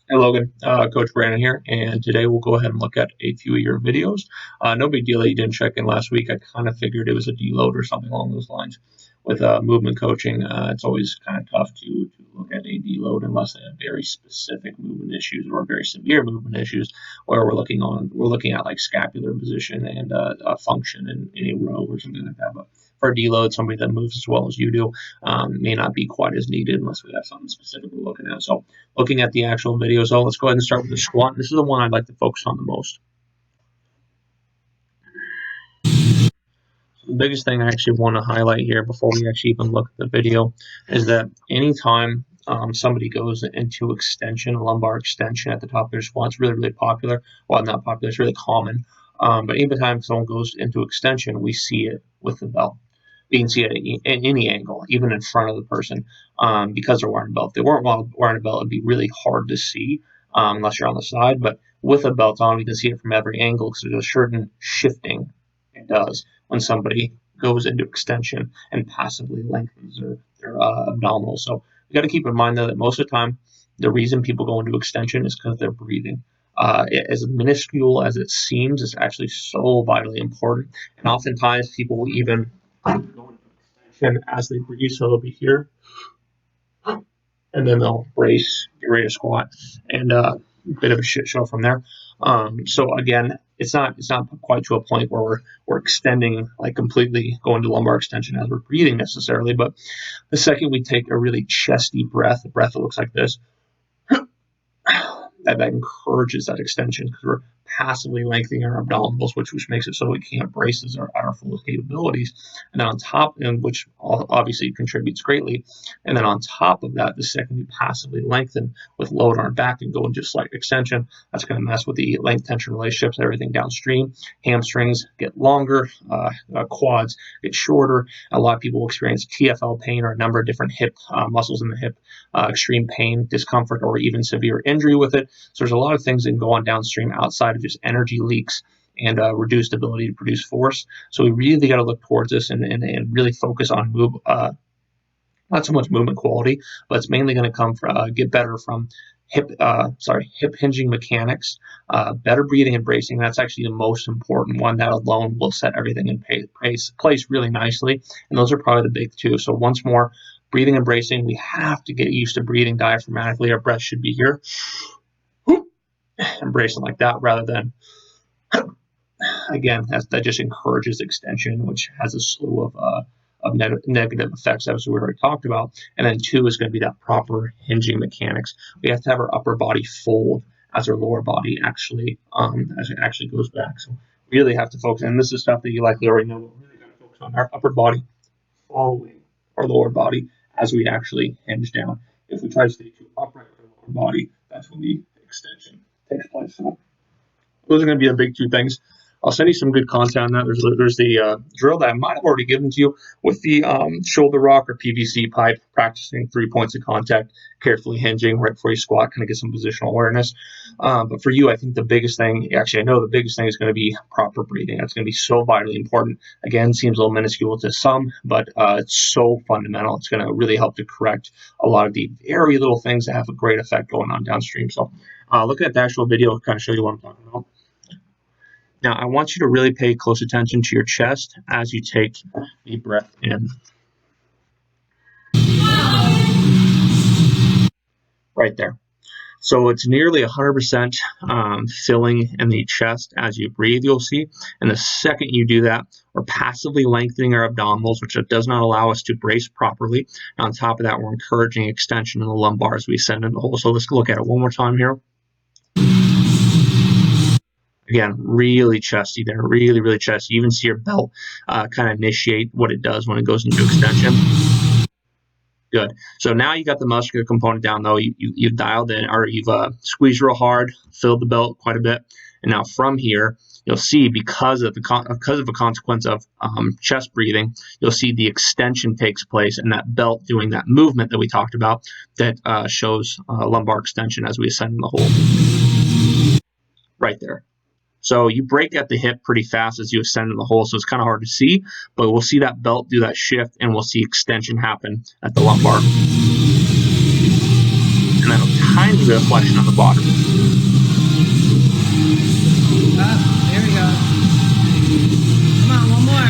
Hey Logan, Coach Brandon here, and today we'll go ahead and look at a few of your videos. No big deal that you didn't check in last week. I kind of figured it was a deload or something along those lines. With movement coaching, it's always kind of tough to look at a deload unless they have very specific movement issues or very severe movement issues, where we're looking at like scapular position and function in a row or something like that. But for a deload, somebody that moves as well as you do may not be quite as needed unless we have something specific we're looking at. So looking at the actual video. So let's go ahead and start with the squat. This is the one I'd like to focus on the most. So the biggest thing I actually want to highlight here before we actually even look at the video is that anytime somebody goes into extension, lumbar extension at the top of their squat, it's really, really popular. Well, not popular, it's really common. But anytime someone goes into extension, we see it with the belt. You can see it at any angle, even in front of the person, because they're wearing a belt. If they weren't wearing a belt, it'd be really hard to see unless you're on the side. But with a belt on, we can see it from every angle because there's a certain shifting it does when somebody goes into extension and passively lengthens their abdominals. So you got to keep in mind though that most of the time, the reason people go into extension is because they're breathing. As minuscule as it seems, it's actually so vitally important. And oftentimes, people will even go into extension as they breathe, so they'll be here, and then they'll brace, get ready to squat, and a bit of a shit show from there. So again, it's not quite to a point where we're extending like completely going to lumbar extension as we're breathing necessarily, but the second we take a really chesty breath, a breath that looks like this, that encourages that extension because we're passively lengthening our abdominals, which makes it so we can't brace at our fullest capabilities. And then on top, and which obviously contributes greatly. And then on top of that, the second we passively lengthen with load on our back and go into slight extension, that's going to mess with the length tension relationships, everything downstream. Hamstrings get longer, quads get shorter. A lot of people will experience TFL pain or a number of different hip muscles in the hip, extreme pain, discomfort, or even severe injury with it. So there's a lot of things that can go on downstream outside of just energy leaks and reduced ability to produce force. So we really got to look towards this and really focus on not so much movement quality, but it's mainly going to come from get better from hip hinging mechanics, better breathing and bracing. That's actually the most important one. That alone will set everything in place really nicely. And those are probably the big two. So once more, breathing and bracing, we have to get used to breathing diaphragmatically. Our breath should be here and bracing like that rather than, again, that just encourages extension, which has a slew of negative effects, as we already talked about. And then two is going to be that proper hinging mechanics. We have to have our upper body fold as our lower body actually as it actually goes back. So we really have to focus, and this is stuff that you likely already know, but we really got to focus on our upper body following our lower body as we actually hinge down. If we try to stay too upright with our lower body, that's when the extension takes place. So those are going to be the big two things. I'll send you some good content on that. There's the drill that I might have already given to you with the shoulder rock or PVC pipe, practicing 3 points of contact, carefully hinging right before you squat, kind of get some positional awareness. But for you, I think the biggest thing, actually, I know the biggest thing is going to be proper breathing. That's going to be so vitally important. Again, seems a little minuscule to some, but it's so fundamental. It's going to really help to correct a lot of the very little things that have a great effect going on downstream. So looking at the actual video, I'll kind of show you what I'm talking about. Now, I want you to really pay close attention to your chest as you take a breath in. Right there. So it's nearly 100% filling in the chest as you breathe, you'll see. And the second you do that, we're passively lengthening our abdominals, which does not allow us to brace properly. And on top of that, we're encouraging extension in the lumbar as we ascend in the hole. So let's look at it one more time here. Again, really chesty there, really, really chesty. You even see your belt kind of initiate what it does when it goes into extension. Good. So now you got the muscular component down, though. You've dialed in, or you've squeezed real hard, filled the belt quite a bit. And now from here, you'll see because of a consequence of chest breathing, you'll see the extension takes place and that belt doing that movement that we talked about that shows lumbar extension as we ascend in the hole. Right there. So you break at the hip pretty fast as you ascend in the hole, so it's kind of hard to see, but we'll see that belt do that shift, and we'll see extension happen at the lumbar. And then a tiny bit of flexion on the bottom. There we go. Come on, one more.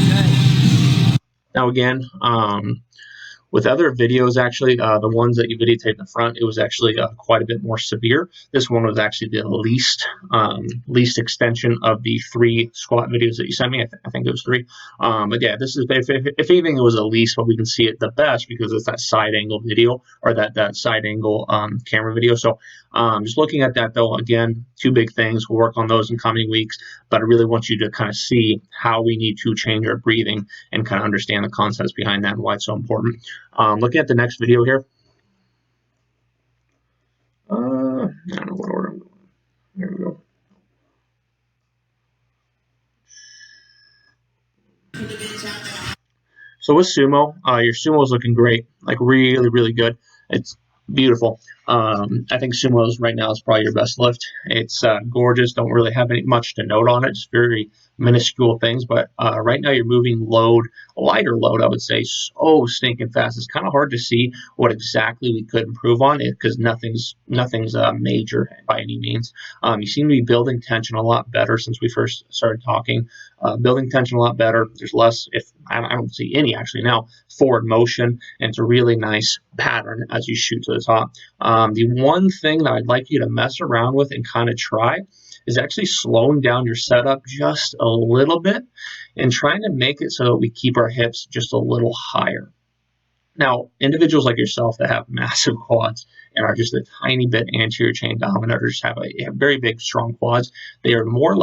Good. Now again, with other videos, actually, the ones that you videotaped in the front, it was actually quite a bit more severe. This one was actually the least extension of the 3 squat videos that you sent me. I think it was 3. But yeah, this is, if anything, it was the least, but we can see it the best because it's that side angle video, or that side angle camera video. So just looking at that, though, again, 2 big things. We'll work on those in coming weeks, but I really want you to kind of see how we need to change our breathing and kind of understand the concepts behind that and why it's so important. Looking at the next video here. I don't know what order I'm going. There we go. So with sumo, your sumo is looking great, like really, really good. It's beautiful. I think sumo right now is probably your best lift. It's gorgeous. Don't really have much to note on it. Just very minuscule things. But right now you're moving lighter load, I would say, so stinking fast. It's kind of hard to see what exactly we could improve on it because nothing's major by any means. You seem to be building tension a lot better since we first started talking. Building tension a lot better. There's less, if I don't see any actually now, forward motion, and it's a really nice pattern as you shoot to the top. The one thing that I'd like you to mess around with and kind of try is actually slowing down your setup just a little bit and trying to make it so that we keep our hips just a little higher. Now, individuals like yourself that have massive quads and are just a tiny bit anterior chain dominant or just have very big, strong quads, they're more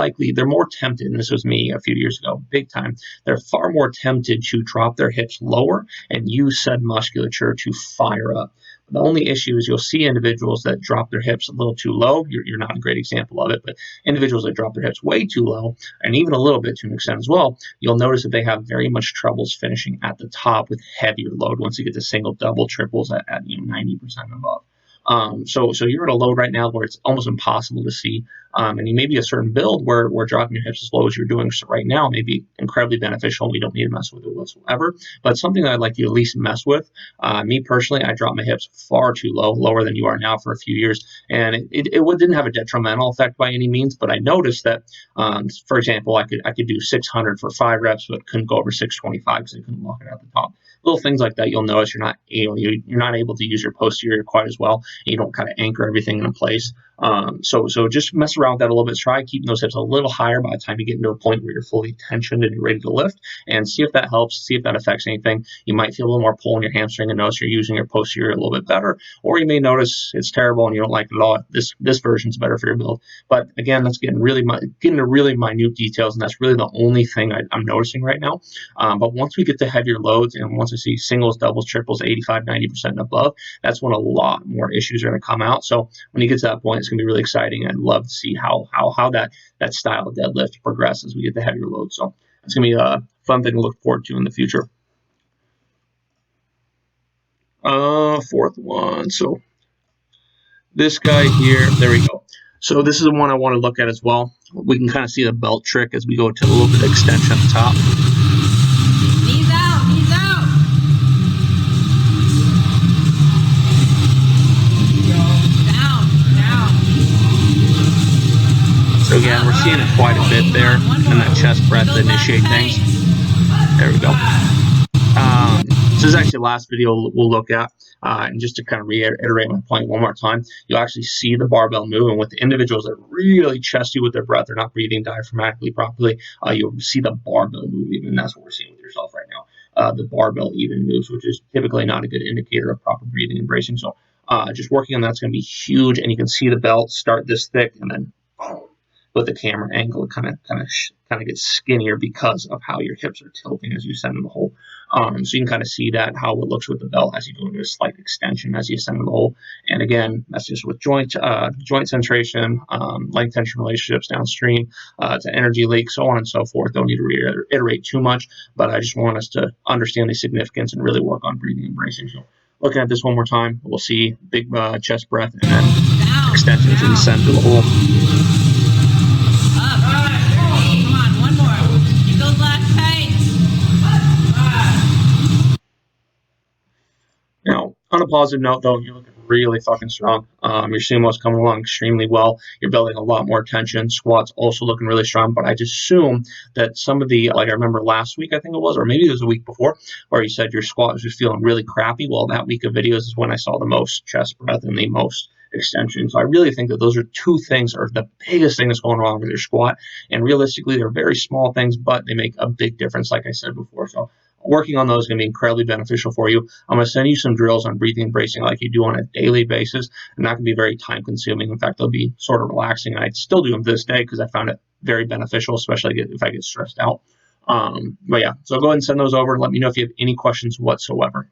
tempted, and this was me a few years ago, big time, they're far more tempted to drop their hips lower and use said musculature to fire up. The only issue is you'll see individuals that drop their hips a little too low. You're not a great example of it, but individuals that drop their hips way too low, and even a little bit to an extent as well, you'll notice that they have very much troubles finishing at the top with heavier load once you get to single, double, triples at 90% above. So you're at a load right now where it's almost impossible to see, and you may be a certain build where dropping your hips as low as you're doing right now may be incredibly beneficial. We don't need to mess with it whatsoever, but something that I'd like you to at least mess with. Me personally, I dropped my hips far too low, lower than you are now for a few years, and it didn't have a detrimental effect by any means, but I noticed that, for example, I could do 600 for 5 reps, but couldn't go over 625 because I couldn't lock it at the top. Little things like that, you'll notice you're not able to use your posterior quite as well. You don't kind of anchor everything in place. So just mess around with that a little bit. Try keeping those hips a little higher by the time you get into a point where you're fully tensioned and you're ready to lift, and see if that helps, see if that affects anything. You might feel a little more pull in your hamstring and notice you're using your posterior a little bit better, or you may notice it's terrible and you don't like it at all. This version's better for your build. But again, that's getting into really minute details, and that's really the only thing I'm noticing right now. But once we get to heavier loads, and once we see singles, doubles, triples, 85, 90% and above, that's when a lot more issues are going to come out. So when you get to that point, it's going to be really exciting. I'd love to see how that style of deadlift progresses as we get the heavier load. So it's going to be a fun thing to look forward to in the future. Fourth one. So this guy here, there we go. So this is the one I want to look at as well. We can kind of see the belt trick as we go to a little bit of extension at the top. Knees out, knees out. So again, we're seeing it quite a bit there, and that chest breath to initiate things. There we go. This is actually the last video we'll look at, and just to kind of reiterate my point one more time, you'll actually see the barbell move, and with the individuals that really chesty with their breath, they're not breathing diaphragmatically properly, you'll see the barbell move even, and that's what we're seeing with yourself right now. The barbell even moves, which is typically not a good indicator of proper breathing and bracing. So just working on that's going to be huge, and you can see the belt start this thick, and then boom. With the camera angle, it kind of gets skinnier because of how your hips are tilting as you ascend in the hole. So you can kind of see that how it looks with the belt as you go into a slight extension as you ascend in the hole. And again, that's just with joint centration, leg tension relationships downstream, to energy leak, so on and so forth. Don't need to reiterate too much, but I just want us to understand the significance and really work on breathing and bracing. So looking at this one more time, we'll see big chest breath and then extensions and ascend to the hole. Now, on a a positive note, though, you're looking really fucking strong. Your sumo's coming along extremely well. You're building a lot more tension. Squat's also looking really strong. But I just assume that some of the, like I remember last week, I think it was, or maybe it was a week before, where you said your squat was just feeling really crappy. Well, that week of videos is when I saw the most chest breath and the most extension. So I really think that those are two things, or the biggest thing that's going wrong with your squat. And realistically, they're very small things, but they make a big difference, like I said before. So working on those is going to be incredibly beneficial for you. I'm going to send you some drills on breathing and bracing like you do on a daily basis, and that can be very time consuming. In fact, they'll be sort of relaxing, and I still do them to this day because I found it very beneficial, especially if I get stressed out. But yeah, so go ahead and send those over. Let me know if you have any questions whatsoever.